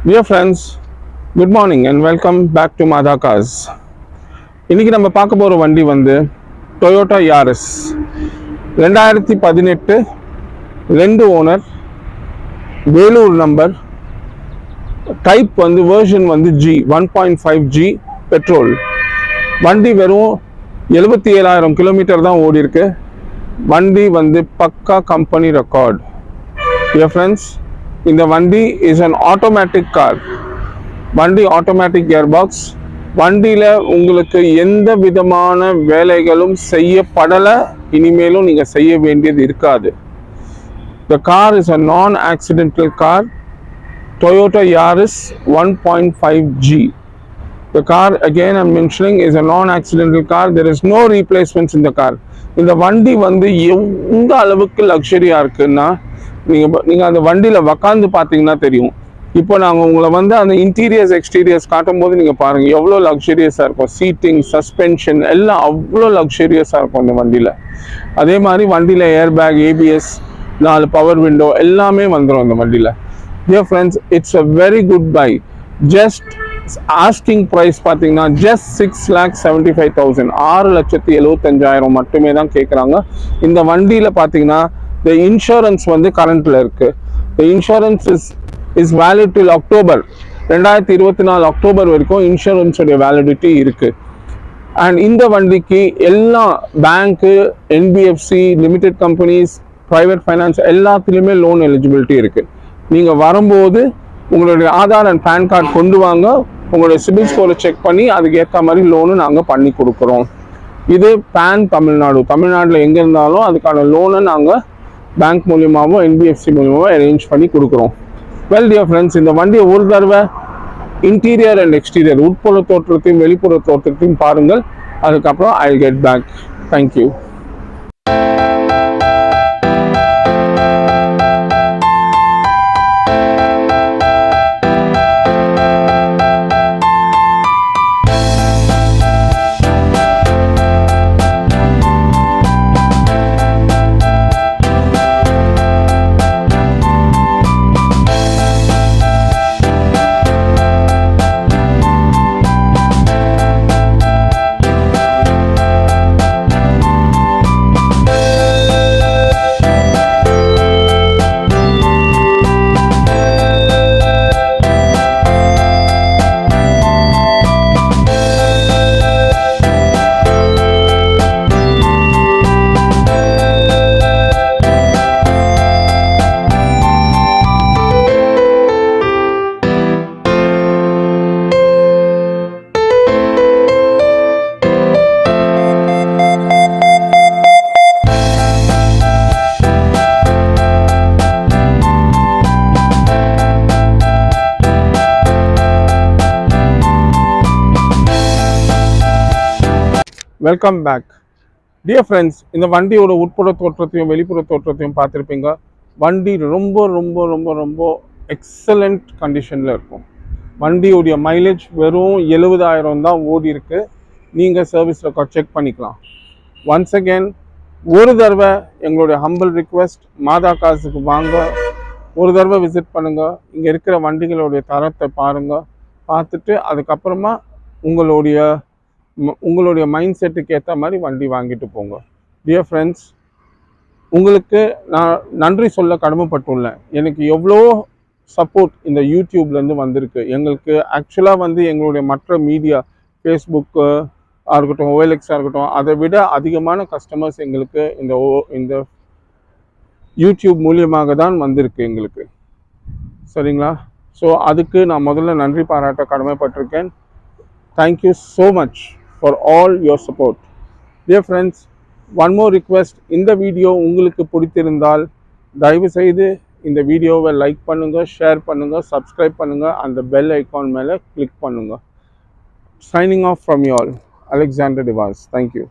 Dear friends, good morning and welcome back to Madha Cars. இன்னைக்கு நம்ம பார்க்க போகிற வண்டி வந்து Toyota Yaris 2018 2 owner, Vellore number, type வந்து வெர்ஷன் வந்து G 1.5G பெட்ரோல். வண்டி வெறும் 77,000 கிலோமீட்டர் தான் ஓடி இருக்கு. வண்டி வந்து பக்கா கம்பெனி ரெக்கார்ட். Dear friends, இந்த வண்டி இஸ் அன் ஆட்டோமேட்டிக் கார். வண்டி ஆட்டோமேட்டிக் கியர் பாக்ஸ். வண்டியில் உங்களுக்கு எந்த விதமான வேலைகளும் செய்யப்படலை, இனிமேலும் நீங்கள் செய்ய வேண்டியது இருக்காது. The car is a non-accidental car, Toyota Yaris 1.5G. The car, again I'm mentioning, is a non-accidental car. There is no replacements in the car. இந்த வண்டி வந்து எந்த அளவுக்கு லக்ஸரியாக இருக்குன்னா, நீங்கள் அந்த வண்டியில் உக்காந்து பார்த்தீங்கன்னா தெரியும். இப்போ நாங்கள் உங்களை வந்து அந்த இன்டீரியர்ஸ் எக்ஸ்டீரியர்ஸ் காட்டும் போது நீங்கள் பாருங்கள் எவ்வளோ லக்ஸரியஸாக இருக்கும். சீட்டிங், சஸ்பென்ஷன் எல்லாம் அவ்வளோ லக்ஸரியஸாக இருக்கும் இந்த வண்டியில். அதே மாதிரி வண்டியில் air bag, ABS, 4 power window எல்லாமே வந்துடும் இந்த வண்டியில். Dear friends, it's a very good buy. Just asking price பார்த்தீங்கன்னா ஜஸ்ட் 6,75,000, 6,75,000 மட்டுமே தான் கேட்குறாங்க. இந்த வண்டியில் பார்த்தீங்கன்னா the இன்சூரன்ஸ் வந்து கரண்ட்டில் இருக்குது. the insurance is valid till October 2024 October வரைக்கும் இன்சூரன்ஸோடைய வேலிடிட்டி இருக்குது. அண்ட் இந்த வண்டிக்கு எல்லா பேங்க்கு, NBFC, limited companies, private finance எல்லாத்துலேயுமே லோன் எலிஜிபிலிட்டி இருக்குது. நீங்கள் வரும்போது உங்களுடைய ஆதார் அண்ட் பேன் கார்டு கொண்டு வாங்க. உங்களுடைய சிபில் ஸ்கோரை செக் பண்ணி அதுக்கு ஏற்ற மாதிரி லோனு நாங்கள் பண்ணி கொடுக்குறோம். இது பேன் தமிழ்நாட்டில் எங்கே இருந்தாலும் அதுக்கான லோனை நாங்கள் பேங்க் மூலியமாகவோ NBFC மூலியமாகவோ அரேஞ்ச் பண்ணி கொடுக்குறோம். வெல் டியர் ஃப்ரெண்ட்ஸ், இந்த வண்டியை ஒரு தடவை இன்டீரியர் அண்ட் எக்ஸ்டீரியர், உட்புற தோற்றத்தையும் வெளிப்புற தோற்றத்தையும் பாருங்கள். அதுக்கப்புறம் I get back. Thank you. Welcome back. Dear friends, இந்த வண்டியோட உட்புற தோற்றத்தையும் வெளிப்புற தோற்றத்தையும் பார்த்துருப்பீங்க. வண்டி ரொம்ப ரொம்ப ரொம்ப ரொம்ப எக்ஸலண்ட் கண்டிஷனில் இருக்கும். வண்டியோடைய மைலேஜ் வெறும் 70,000 தான் ஓடி இருக்கு. நீங்கள் சர்வீஸ் ரெக்கார்ட் செக் பண்ணிக்கலாம். ஒன்ஸ் அகேன் ஒரு தடவை எங்களுடைய ஹம்பிள் ரிக்வெஸ்ட், மாதா காசுக்கு வாங்க, ஒரு தடவை விசிட் பண்ணுங்கள். இங்கே இருக்கிற வண்டிகளுடைய தரத்தை பாருங்கள். பார்த்துட்டு அதுக்கப்புறமா உங்களுடைய மைண்ட் செட்டுக்கு ஏற்ற மாதிரி வண்டி வாங்கிட்டு போங்க. டியர் ஃப்ரெண்ட்ஸ், உங்களுக்கு நான் நன்றி சொல்ல கடமைப்பட்டுள்ளேன். எனக்கு எவ்வளோ சப்போர்ட் இந்த யூடியூப்லேருந்து வந்திருக்கு. எங்களுக்கு ஆக்சுவலாக வந்து எங்களுடைய மற்ற மீடியா, ஃபேஸ்புக்கு இருக்கட்டும், OLXாக இருக்கட்டும், அதை விட அதிகமான கஸ்டமர்ஸ் எங்களுக்கு இந்த யூடியூப் மூலியமாக தான் வந்திருக்கு எங்களுக்கு. சரிங்களா? ஸோ அதுக்கு நான் முதல்ல நன்றி பாராட்ட கடமைப்பட்டிருக்கேன். Thank you so much for all your support. Dear friends, one more request. இந்த வீடியோ உங்களுக்கு பிடித்திருந்தால் தயவு செய்து இந்த வீடியோவை லைக் பண்ணுங்க, ஷேர் பண்ணுங்க, சப்ஸ்கிரைப் பண்ணுங்க, அந்த பெல் ஐகான் மேலே கிளிக் பண்ணுங்க. Signing off from you all, Alexander Devas. Thank you.